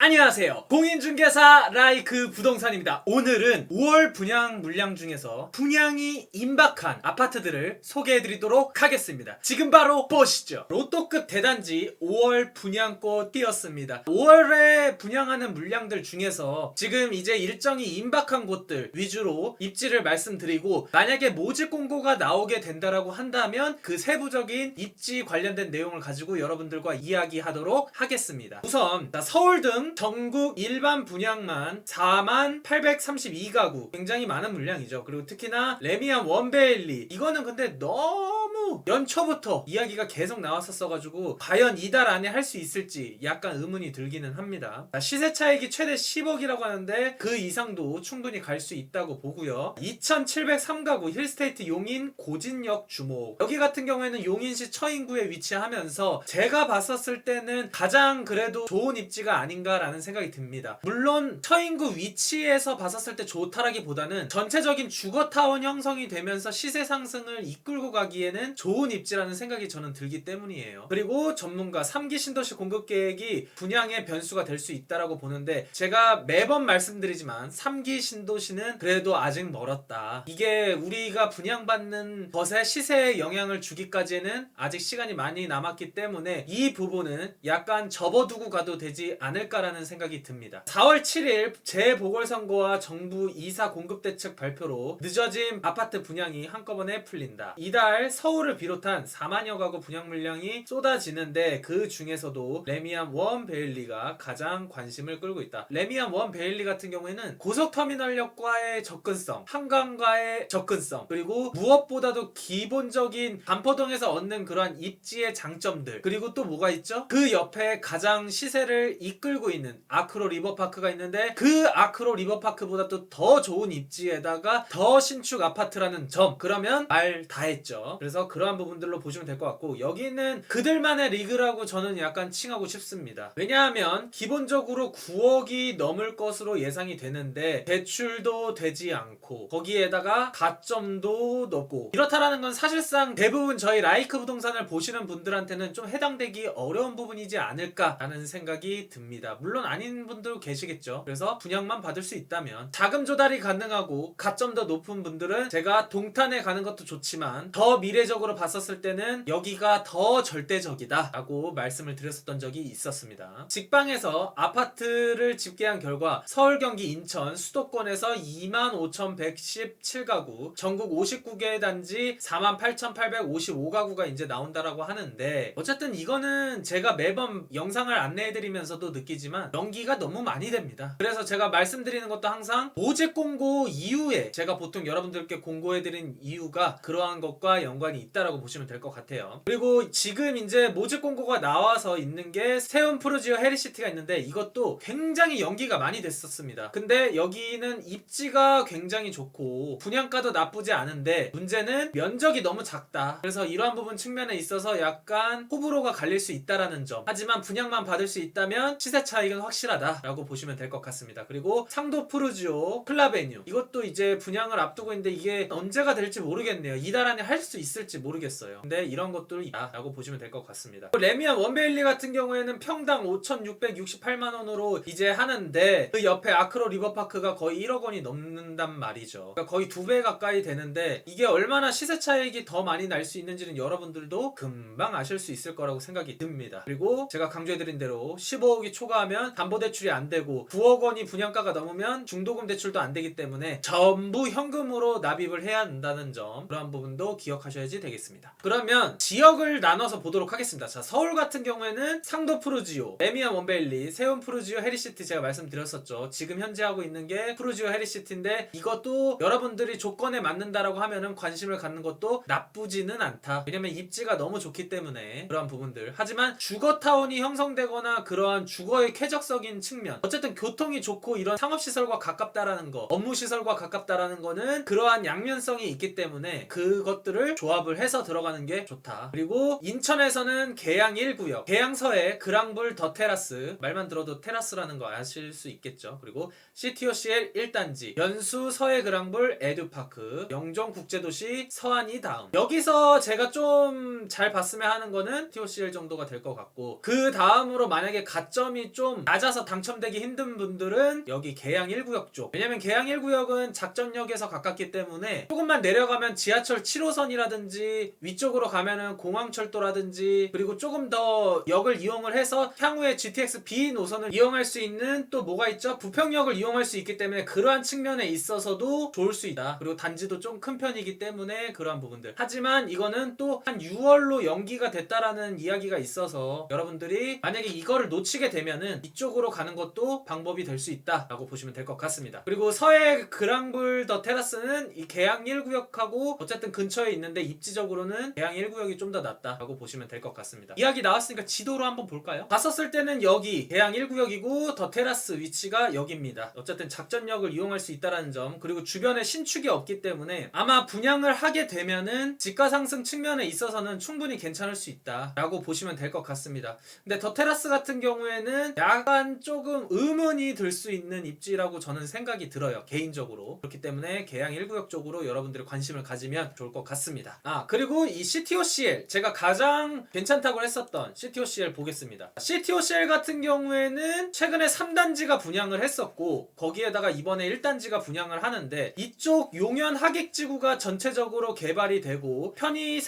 안녕하세요. 공인중개사 라이크 부동산입니다. 오늘은 5월 분양 물량 중에서 분양이 임박한 아파트들을 소개해드리도록 하겠습니다. 지금 바로 보시죠. 로또급 대단지 5월 분양꽃 띄었습니다. 5월에 분양하는 물량들 중에서 지금 이제 일정이 임박한 곳들 위주로 입지를 말씀드리고, 만약에 모집 공고가 나오게 된다라고 한다면 그 세부적인 입지 관련된 내용을 가지고 여러분들과 이야기하도록 하겠습니다. 우선 서울 등 전국 일반 분양만 4832가구, 굉장히 많은 물량이죠. 그리고 특히나 레미안 원베일리, 이거는 근데 너무 연초부터 이야기가 계속 나왔었어가지고 과연 이달 안에 할 수 있을지 약간 의문이 들기는 합니다. 시세 차익이 최대 10억이라고 하는데 그 이상도 충분히 갈 수 있다고 보고요. 2703가구 힐스테이트 용인 고진역 주목, 여기 같은 경우에는 용인시 처인구에 위치하면서 제가 봤었을 때는 가장 그래도 좋은 입지가 아닌가라는 생각이 듭니다. 물론 처인구 위치에서 봤었을 때 좋다라기보다는 전체적인 주거타운 형성이 되면서 시세 상승을 이끌고 가기에는 좋은 입지라는 생각이 저는 들기 때문이에요. 그리고 전문가 3기 신도시 공급 계획이 분양의 변수가 될 수 있다라고 보는데, 제가 매번 말씀드리지만 3기 신도시는 그래도 아직 멀었다. 이게 우리가 분양받는 것에 시세에 영향을 주기까지는 아직 시간이 많이 남았기 때문에 이 부분은 약간 접어두고 가도 되지 않을까라는 생각이 듭니다. 4월 7일 재보궐선거와 정부 이사 공급대책 발표로 늦어진 아파트 분양이 한꺼번에 풀린다. 이달 서울을 비롯한 4만여 가구 분양 물량이 쏟아지는데 그 중에서도 레미안 원베일리가 가장 관심을 끌고 있다. 레미안 원베일리 같은 경우에는 고속터미널역과의 접근성, 한강과의 접근성, 그리고 무엇보다도 기본적인 반포동에서 얻는 그러한 입지의 장점들, 그리고 또 뭐가 있죠? 그 옆에 가장 시세를 이끌고 있는 아크로 리버파크가 있는데, 그 아크로 리버파크보다 또 더 좋은 입지에다가 더 신축 아파트라는 점, 그러면 말 다 했죠. 그래서 그러한 부분들로 보시면 될 것 같고, 여기는 그들만의 리그라고 저는 약간 칭하고 싶습니다. 왜냐하면 기본적으로 9억이 넘을 것으로 예상이 되는데 대출도 되지 않고 거기에다가 가점도 높고, 이렇다라는 건 사실상 대부분 저희 라이크 부동산을 보시는 분들한테는 좀 해당되기 어려운 부분이지 않을까라는 생각이 듭니다. 물론 아닌 분도 계시겠죠. 그래서 분양만 받을 수 있다면 자금 조달이 가능하고 가점도 높은 분들은 제가 동탄에 가는 것도 좋지만 더 미래적으로 봤었을 때는 여기가 더 절대적이다 라고 말씀을 드렸었던 적이 있었습니다. 직방에서 아파트를 집계한 결과 서울, 경기, 인천, 수도권에서 25,117가구, 전국 59개 단지 48,855가구가 이제 나온다라고 하는데, 어쨌든 이거는 제가 매번 영상을 안내해드리면서도 느끼지만 연기가 너무 많이 됩니다. 그래서 제가 말씀드리는 것도 항상 모집 공고 이후에 제가 보통 여러분들께 공고해드린 이유가 그러한 것과 연관이 있다라고 보시면 될 것 같아요. 그리고 지금 이제 모집 공고가 나와서 있는 게 세운 프루지오 헤리시티가 있는데, 이것도 굉장히 연기가 많이 됐었습니다. 근데 여기는 입지가 굉장히 좋고 분양가도 나쁘지 않은데 문제는 면적이 너무 작다. 그래서 이러한 부분 측면에 있어서 약간 호불호가 갈릴 수 있다라는 점. 하지만 분양만 받을 수 있다면 시세 차익은 확실하다라고 보시면 될 것 같습니다. 그리고 상도 프루지오 클라베뉴, 이것도 이제 분양을 앞두고 있는데 이게 언제가 될지 모르겠네요. 이달 안에 할 수 있을지 모르겠어요. 근데 이런 것도 있다라고 보시면 될 것 같습니다. 레미안 원베일리 같은 경우에는 평당 5,668만원으로 이제 하는데, 그 옆에 아크로 리버파크가 거의 1억 원이 넘는단 말이죠. 그러니까 거의 2배 가까이 되는데, 이게 얼마나 시세 차익이 더 많이 날 수 있는지는 여러분들도 금방 아실 수 있을 거라고 생각이 듭니다. 그리고 제가 강조해드린 대로 15억이 초과하면 담보대출이 안 되고 9억 원이 분양가가 넘으면 중도금 대출도 안 되기 때문에 전부 현금으로 납입을 해야 한다는 점, 그런 부분도 기억하셔야지 되겠습니다. 그러면 지역을 나눠서 보도록 하겠습니다. 자, 서울 같은 경우에는 상도 프루지오, 레미안 원베일리, 세운 프루지오 헤리시티 제가 말씀드렸었죠. 지금 현재 하고 있는 게 프루지오 헤리시티인데, 이것도 여러분들이 조건에 맞는다라고 하면은 관심을 갖는 것도 나쁘지는 않다. 왜냐면 입지가 너무 좋기 때문에 그러한 부분들. 하지만 주거타운이 형성되거나 그러한 주거의 쾌적적인 측면, 어쨌든 교통이 좋고 이런 상업시설과 가깝다라는 거, 업무시설과 가깝다라는 거는 그러한 양면성이 있기 때문에 그것들을 조합을 생각을 해서 들어가는 게 좋다. 그리고 인천에서는 계양 1구역, 계양서에 그랑불 더 테라스, 말만 들어도 테라스라는 거 아실 수 있겠죠. 그리고 CTOCL 1단지, 연수 서해 그랑불 에듀파크, 영종 국제도시 서안이 다음. 여기서 제가 좀 잘 봤으면 하는 거는 TOCL 정도가 될 것 같고, 그 다음으로 만약에 가점이 좀 낮아서 당첨되기 힘든 분들은 여기 계양 1구역 쪽. 왜냐면 계양 1구역은 작전역에서 가깝기 때문에 조금만 내려가면 지하철 7호선이라든지 위쪽으로 가면은 공항철도라든지, 그리고 조금 더 역을 이용을 해서 향후에 GTX B 노선을 이용할 수 있는 또 뭐가 있죠? 부평역을 이용할 수 있기 때문에 그러한 측면에 있어서도 좋을 수 있다. 그리고 단지도 좀 큰 편이기 때문에 그러한 부분들. 하지만 이거는 또 한 6월로 연기가 됐다라는 이야기가 있어서 여러분들이 만약에 이거를 놓치게 되면은 이쪽으로 가는 것도 방법이 될 수 있다라고 보시면 될 것 같습니다. 그리고 서해 그랑불 더 테라스는 이 계양 1구역하고 어쨌든 근처에 있는데 입지적으로는 계양 1구역이 좀 더 낫다라고 보시면 될 것 같습니다. 이야기 나왔으니까 지도로 한번 볼까요? 봤었을 때는 여기 계양 1구역이고 더 테라스 위치가 여기입니다. 어쨌든 작전역을 이용할 수 있다는 점, 그리고 주변에 신축이 없기 때문에 아마 분양을 하게 되면은 지가 상승 측면에 있어서는 충분히 괜찮을 수 있다라고 보시면 될 것 같습니다. 근데 더 테라스 같은 경우에는 약간 조금 의문이 들 수 있는 입지라고 저는 생각이 들어요, 개인적으로. 그렇기 때문에 계양 1구역 쪽으로 여러분들이 관심을 가지면 좋을 것 같습니다. 그리고 이 CTOCL, 제가 가장 괜찮다고 했었던 CTOCL 보겠습니다. CTOCL 같은 경우에는 최근에 3단지가 분양을 했었고, 거기에다가 이번에 1단지가 분양을 하는데, 이쪽 용현 하객지구가 전체적으로 개발이 되고 편의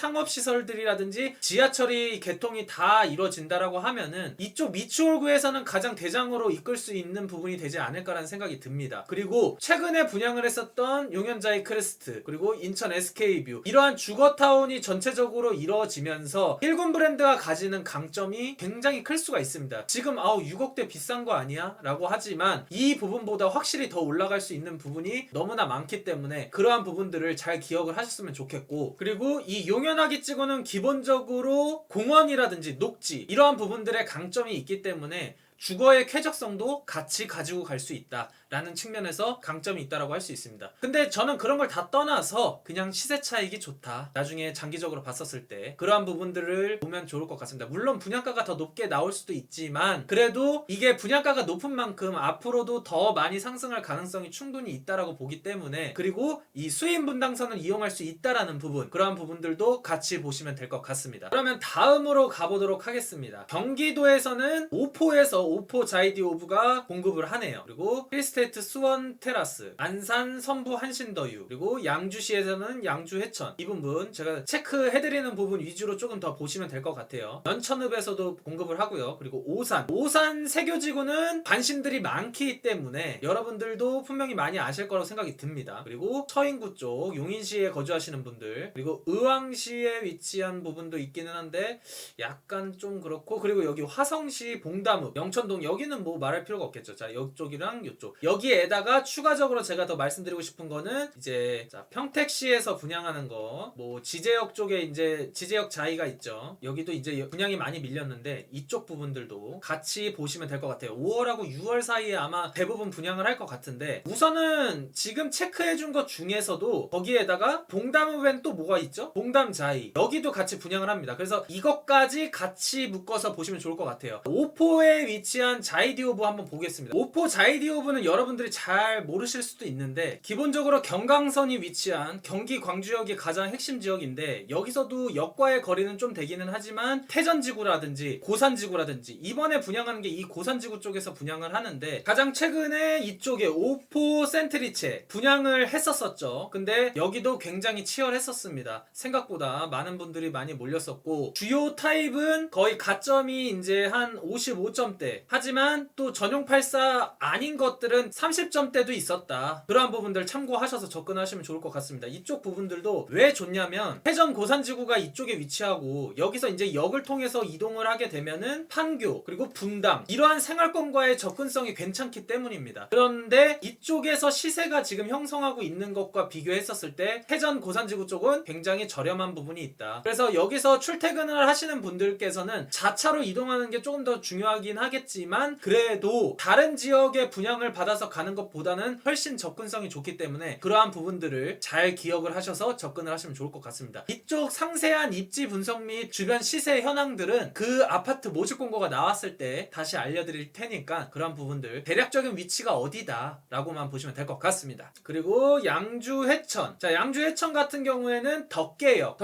상업시설들이라든지 지하철이 개통이 다 이루어진다라고 하면은 이쪽 미추홀구에서는 가장 대장으로 이끌 수 있는 부분이 되지 않을까라는 생각이 듭니다. 그리고 최근에 분양을 했었던 용현자이 크레스트, 그리고 인천 SK뷰, 이러한 주거타운이 전체적으로 이루어지면서 1군 브랜드가 가지는 강점이 굉장히 클 수가 있습니다. 지금 6억대 비싼 거 아니야? 라고 하지만 이 부분보다 확실히 더 올라갈 수 있는 부분이 너무나 많기 때문에 그러한 부분들을 잘 기억을 하셨으면 좋겠고, 그리고 이 용현하객지구는 기본적으로 공원이라든지 녹지, 이러한 부분들의 강점이 있기 때문에 주거의 쾌적성도 같이 가지고 갈 수 있다라는 측면에서 강점이 있다라고 할 수 있습니다. 근데 저는 그런 걸 다 떠나서 그냥 시세 차익이 좋다, 나중에 장기적으로 봤었을 때 그러한 부분들을 보면 좋을 것 같습니다. 물론 분양가가 더 높게 나올 수도 있지만 그래도 이게 분양가가 높은 만큼 앞으로도 더 많이 상승할 가능성이 충분히 있다라고 보기 때문에, 그리고 이 수인 분당선을 이용할 수 있다라는 부분, 그러한 부분들도 같이 보시면 될 것 같습니다. 그러면 다음으로 가보도록 하겠습니다. 경기도에서는 오포에서 오포 자이디 오브가 공급을 하네요. 그리고 힐스테이트 수원 테라스, 안산 선부 한신더유, 그리고 양주시에서는 양주 해천, 이 부분 제가 체크해드리는 부분 위주로 조금 더 보시면 될 것 같아요. 연천읍에서도 공급을 하고요. 그리고 오산 세교지구는 관심들이 많기 때문에 여러분들도 분명히 많이 아실 거라고 생각이 듭니다. 그리고 서인구 쪽 용인시에 거주하시는 분들, 그리고 의왕시에 위치한 부분도 있기는 한데 약간 좀 그렇고, 그리고 여기 화성시 봉담읍, 영천동, 여기는 뭐 말할 필요가 없겠죠. 자, 이쪽이랑 이쪽, 여기에다가 추가적으로 제가 더 말씀드리고 싶은 거는 이제 평택시에서 분양하는 거, 뭐 지제역 쪽에 이제 지제역 자이가 있죠. 여기도 이제 분양이 많이 밀렸는데 이쪽 부분들도 같이 보시면 될 것 같아요. 5월하고 6월 사이에 아마 대부분 분양을 할 것 같은데, 우선은 지금 체크해준 것 중에서도 거기에다가 봉담읍엔 또 뭐가 있죠? 봉담 자이, 여기도 같이 분양을 합니다. 그래서 이것까지 같이 묶어서 보시면 좋을 것 같아요. 오포에 위치한 자이디오브 한번 보겠습니다. 오포 자이디오브는 여러분들이 잘 모르실 수도 있는데 기본적으로 경강선이 위치한 경기 광주역이 가장 핵심 지역인데, 여기서도 역과의 거리는 좀 되기는 하지만 태전지구라든지 고산지구라든지, 이번에 분양하는 게 이 고산지구 쪽에서 분양을 하는데, 가장 최근에 이쪽에 오포 센트리체 분양을 했었죠. 근데 여기도 굉장히 치열했었습니다. 생각보다 많은 분들이 많이 몰렸었고, 주요 타입은 거의 가점이 이제 한 55점대, 하지만 또 전용 84 아닌 것들은 30점대도 있었다. 그러한 부분들 참고하셔서 접근하시면 좋을 것 같습니다. 이쪽 부분들도 왜 좋냐면, 태전 고산지구가 이쪽에 위치하고 여기서 이제 역을 통해서 이동을 하게 되면은 판교 그리고 분당, 이러한 생활권과의 접근성이 괜찮기 때문입니다. 그런데 이쪽에서 시세가 지금 형성하고 있는 것과 비교했었을 때 태전 고산지구 쪽은 굉장히 저렴한 부분이 있다. 그래서 여기서 출퇴근을 하시는 분들께서는 자차로 이동하는 게 조금 더 중요하긴 하겠지만 하겠지만 그래도 다른 지역에 분양을 받아서 가는 것보다는 훨씬 접근성이 좋기 때문에 그러한 부분들을 잘 기억을 하셔서 접근을 하시면 좋을 것 같습니다. 이쪽 상세한 입지 분석 및 주변 시세 현황들은 그 아파트 모집 공고가 나왔을 때 다시 알려드릴 테니까 그러한 부분들 대략적인 위치가 어디다 라고만 보시면 될 것 같습니다. 그리고 양주 해천, 자 양주 해천 같은 경우에는 덕계역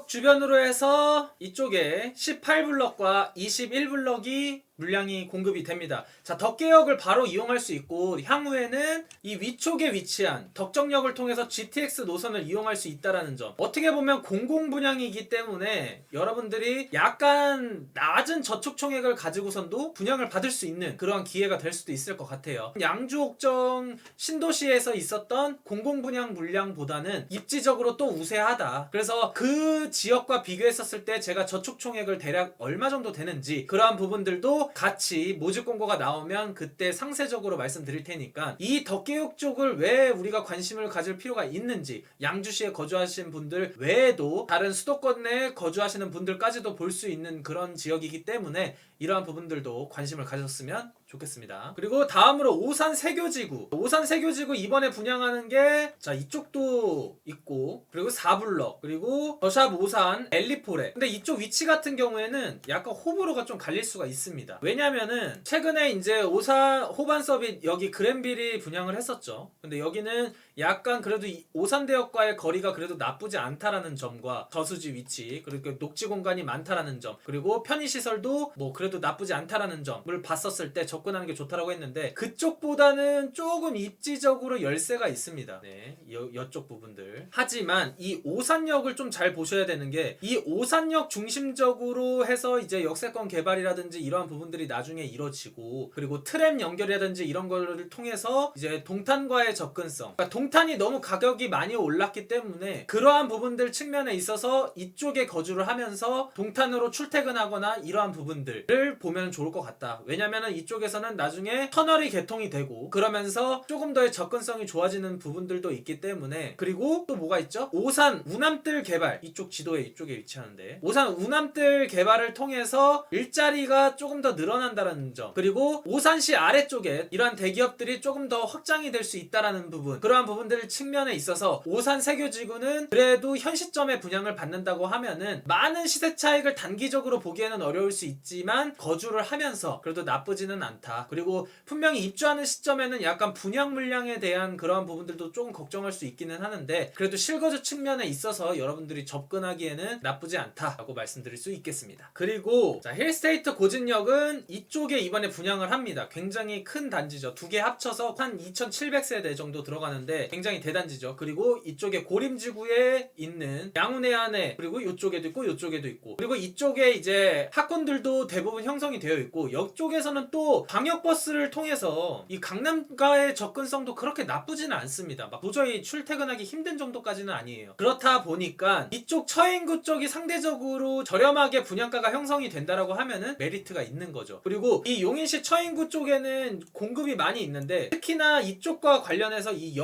주변으로 해서 이쪽에 18블럭과 21블럭이 물량이 공급이 됩니다. 자, 덕계역을 바로 이용할 수 있고 향후에는 이 위쪽에 위치한 덕정역을 통해서 GTX 노선을 이용할 수 있다라는 점. 어떻게 보면 공공분양이기 때문에 여러분들이 약간 낮은 저축 총액을 가지고선도 분양을 받을 수 있는 그런 기회가 될 수도 있을 것 같아요. 양주 옥정 신도시에서 있었던 공공분양 물량보다는 입지적으로 또 우세하다. 그래서 그 지역과 비교했었을 때 제가 저축 총액을 대략 얼마 정도 되는지 그러한 부분들도 같이 모집 공고가 나오면 그때 상세적으로 말씀드릴 테니까 이 덕계역 쪽을 왜 우리가 관심을 가질 필요가 있는지 양주시에 거주하신 분들 외에도 다른 수도권 내에 거주하시는 분들까지도 볼 수 있는 그런 지역이기 때문에 이러한 부분들도 관심을 가졌으면 좋겠습니다. 그리고 다음으로 오산 세교지구 이번에 분양하는 게 자 이쪽도 있고 그리고 4블럭 그리고 더샵 오산 엘리포레. 근데 이쪽 위치 같은 경우에는 약간 호불호가 좀 갈릴 수가 있습니다. 왜냐면은 최근에 이제 오산 호반서빗 여기 그랜빌이 분양을 했었죠. 근데 여기는 약간 그래도 오산대역과의 거리가 그래도 나쁘지 않다라는 점과 저수지 위치 그리고 녹지 공간이 많다라는 점 그리고 편의시설도 뭐 그래도 나쁘지 않다라는 점을 봤었을 때 접근하는 게 좋다라고 했는데 그쪽보다는 조금 입지적으로 열세가 있습니다. 네, 이쪽 부분들. 하지만 이 오산역을 좀 잘 보셔야 되는 게 이 오산역 중심적으로 해서 이제 역세권 개발이라든지 이러한 부분들이 나중에 이루어지고 그리고 트램 연결이라든지 이런 거를 통해서 이제 동탄과의 접근성 그러니까 동탄이 너무 가격이 많이 올랐기 때문에 그러한 부분들 측면에 있어서 이쪽에 거주를 하면서 동탄으로 출퇴근하거나 이러한 부분들을 보면 좋을 것 같다. 왜냐면은 이쪽에서는 나중에 터널이 개통이 되고 그러면서 조금 더의 접근성이 좋아지는 부분들도 있기 때문에 그리고 또 뭐가 있죠? 오산 우남뜰 개발 이쪽 지도에 이쪽에 위치하는데 오산 우남뜰 개발을 통해서 일자리가 조금 더 늘어난다는 점 그리고 오산시 아래쪽에 이러한 대기업들이 조금 더 확장이 될 수 있다라는 부분 그러한 부분들 측면에 있어서 오산 세교지구는 그래도 현 시점에 분양을 받는다고 하면은 많은 시세 차익을 단기적으로 보기에는 어려울 수 있지만 거주를 하면서 그래도 나쁘지는 않다. 그리고 분명히 입주하는 시점에는 약간 분양 물량에 대한 그러한 부분들도 조금 걱정할 수 있기는 하는데 그래도 실거주 측면에 있어서 여러분들이 접근하기에는 나쁘지 않다라고 말씀드릴 수 있겠습니다. 그리고 자, 힐스테이트 고진역은 이쪽에 이번에 분양을 합니다. 굉장히 큰 단지죠. 두 개 합쳐서 한 2,700세대 정도 들어가는데 굉장히 대단지죠. 그리고 이쪽에 고림지구에 있는 양운해안에 그리고 이쪽에도 있고 이쪽에도 있고 그리고 이쪽에 이제 학군들도 대부분 형성이 되어 있고 이쪽에서는 또 광역버스를 통해서 이 강남가의 접근성도 그렇게 나쁘지는 않습니다. 막 도저히 출퇴근하기 힘든 정도까지는 아니에요. 그렇다 보니까 이쪽 처인구 쪽이 상대적으로 저렴하게 분양가가 형성이 된다라고 하면은 메리트가 있는 거죠. 그리고 이 용인시 처인구 쪽에는 공급이 많이 있는데 특히나 이쪽과 관련해서 이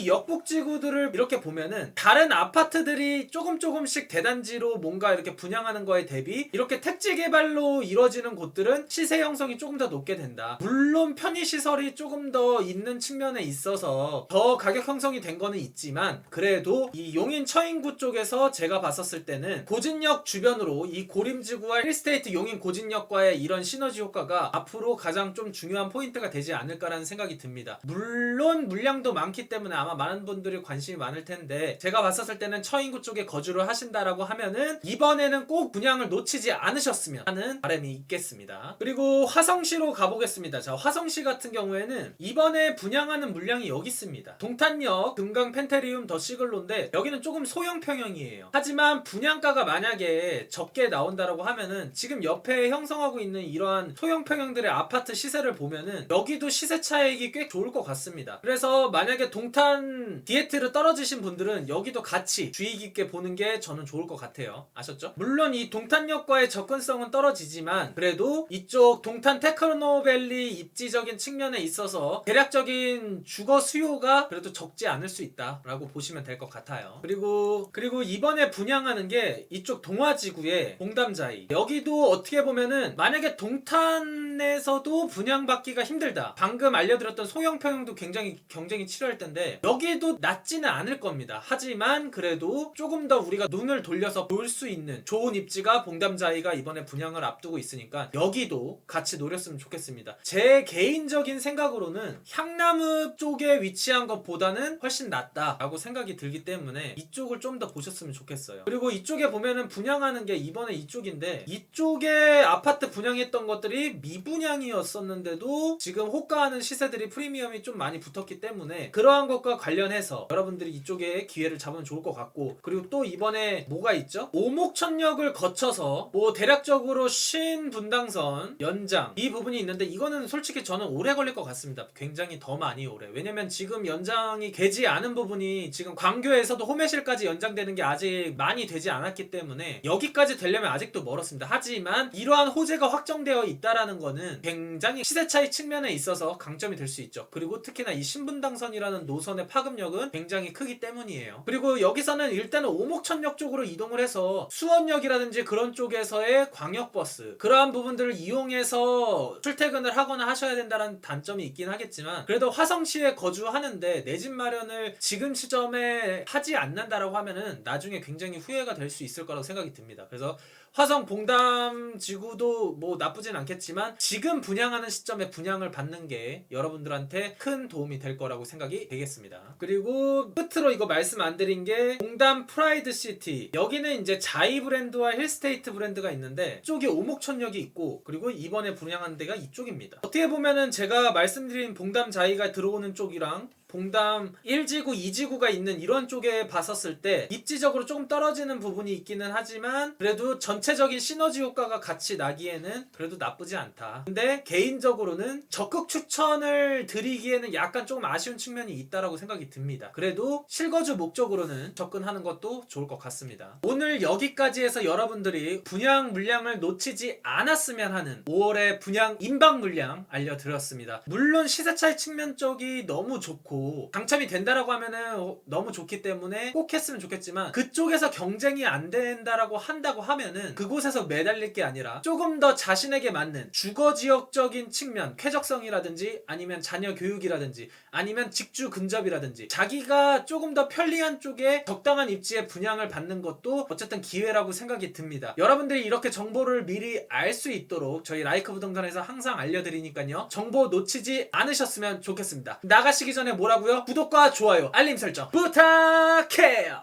역북지구들을 이렇게 보면은 다른 아파트들이 조금씩 대단지로 뭔가 이렇게 분양하는 거에 대비 이렇게 택지 개발로 이루어지는 곳들은 시세 형성이 조금 더 높게 된다. 물론 편의시설이 조금 더 있는 측면에 있어서 더 가격 형성이 된 거는 있지만 그래도 이 용인 처인구 쪽에서 제가 봤었을 때는 고진역 주변으로 이 고림지구와 힐스테이트 용인 고진역과의 이런 시너지 효과가 앞으로 가장 좀 중요한 포인트가 되지 않을까라는 생각이 듭니다. 물론 물량도 많기 때문에 아마 많은 분들이 관심이 많을 텐데 제가 봤었을 때는 처인구 쪽에 거주를 하신다라고 하면은 이번에는 꼭 분양을 놓치지 않으셨으면 하는 바람이 있겠습니다. 그리고 화성시로 가보겠습니다. 자, 화성시 같은 경우에는 이번에 분양하는 물량이 여기 있습니다. 동탄역 금강 펜테리움 더 시글로인데 여기는 조금 소형 평형이에요. 하지만 분양가가 만약에 적게 나온다라고 하면은 지금 옆에 형성하고 있는 이러한 소형 평형들의 아파트 시세를 보면은 여기도 시세 차익이 꽤 좋을 것 같습니다. 그래서 만약에 동탄 디에트를 떨어지신 분들은 여기도 같이 주의 깊게 보는 게 저는 좋을 것 같아요. 아셨죠? 물론 이 동탄역과의 접근성은 떨어지지만 그래도 이쪽 동탄 테크 포르토노밸리 입지적인 측면에 있어서 대략적인 주거 수요가 그래도 적지 않을 수 있다라고 보시면 될 것 같아요. 그리고 이번에 분양하는 게 이쪽 동화지구의 봉담자이, 여기도 어떻게 보면은 만약에 동탄에서도 분양받기가 힘들다, 방금 알려드렸던 소형평형도 굉장히 경쟁이 치열할 텐데 여기도 낮지는 않을 겁니다. 하지만 그래도 조금 더 우리가 눈을 돌려서 볼 수 있는 좋은 입지가 봉담자이가 이번에 분양을 앞두고 있으니까 여기도 같이 노렸으면 좋겠습니다. 제 개인적인 생각으로는 향나무 쪽에 위치한 것보다는 훨씬 낫다라고 생각이 들기 때문에 이쪽을 좀 더 보셨으면 좋겠어요. 그리고 이쪽에 보면은 분양하는 게 이번에 이쪽인데, 이쪽에 아파트 분양했던 것들이 미분양이었었는데도 지금 호가하는 시세들이 프리미엄이 좀 많이 붙었기 때문에 그러한 것과 관련해서 여러분들이 이쪽에 기회를 잡으면 좋을 것 같고, 그리고 또 이번에 뭐가 있죠? 오목천역을 거쳐서 뭐 대략적으로 신분당선 연장 이 부분이 있는데, 이거는 솔직히 저는 오래 걸릴 것 같습니다. 굉장히 더 많이 오래. 왜냐면 지금 연장이 되지 않은 부분이 지금 광교에서도 호매실까지 연장되는 게 아직 많이 되지 않았기 때문에 여기까지 되려면 아직도 멀었습니다. 하지만 이러한 호재가 확정되어 있다라는 거는 굉장히 시세 차이 측면에 있어서 강점이 될 수 있죠. 그리고 특히나 이 신분당선이라는 노선의 파급력은 굉장히 크기 때문이에요. 그리고 여기서는 일단은 오목천역 쪽으로 이동을 해서 수원역이라든지 그런 쪽에서의 광역버스, 그러한 부분들을 이용해서 출퇴근을 하거나 하셔야 된다는 단점이 있긴 하겠지만, 그래도 화성시에 거주하는데 내 집 마련을 지금 시점에 하지 않는다라고 하면은 나중에 굉장히 후회가 될 수 있을 거라고 생각이 듭니다. 그래서 화성 봉담 지구도 뭐 나쁘진 않겠지만 지금 분양하는 시점에 분양을 받는 게 여러분들한테 큰 도움이 될 거라고 생각이 되겠습니다. 그리고 끝으로 이거 말씀 안 드린 게 봉담 프라이드 시티, 여기는 이제 자이 브랜드와 힐스테이트 브랜드가 있는데 이쪽에 오목천역이 있고, 그리고 이번에 분양한 데가 이쪽입니다. 어떻게 보면은 제가 말씀드린 봉담 자이가 들어오는 쪽이랑 봉담 1지구, 2지구가 있는 이런 쪽에 봤었을 때 입지적으로 조금 떨어지는 부분이 있기는 하지만 그래도 전체적인 시너지 효과가 같이 나기에는 그래도 나쁘지 않다. 근데 개인적으로는 적극 추천을 드리기에는 약간 조금 아쉬운 측면이 있다라고 생각이 듭니다. 그래도 실거주 목적으로는 접근하는 것도 좋을 것 같습니다. 오늘 여기까지 해서 여러분들이 분양 물량을 놓치지 않았으면 하는 5월의 분양 임박 물량 알려드렸습니다. 물론 시세 차이 측면 쪽이 너무 좋고 당첨이 된다라고 하면은 너무 좋기 때문에 꼭 했으면 좋겠지만, 그쪽에서 경쟁이 안 된다라고 한다고 하면은 그곳에서 매달릴 게 아니라 조금 더 자신에게 맞는 주거지역적인 측면, 쾌적성이라든지 아니면 자녀 교육이라든지 아니면 직주 근접이라든지 자기가 조금 더 편리한 쪽에 적당한 입지에 분양을 받는 것도 어쨌든 기회라고 생각이 듭니다. 여러분들이 이렇게 정보를 미리 알 수 있도록 저희 라이크 부동산에서 항상 알려드리니까요, 정보 놓치지 않으셨으면 좋겠습니다. 나가시기 전에 뭐라고요? 구독과 좋아요, 알림 설정 부탁해요.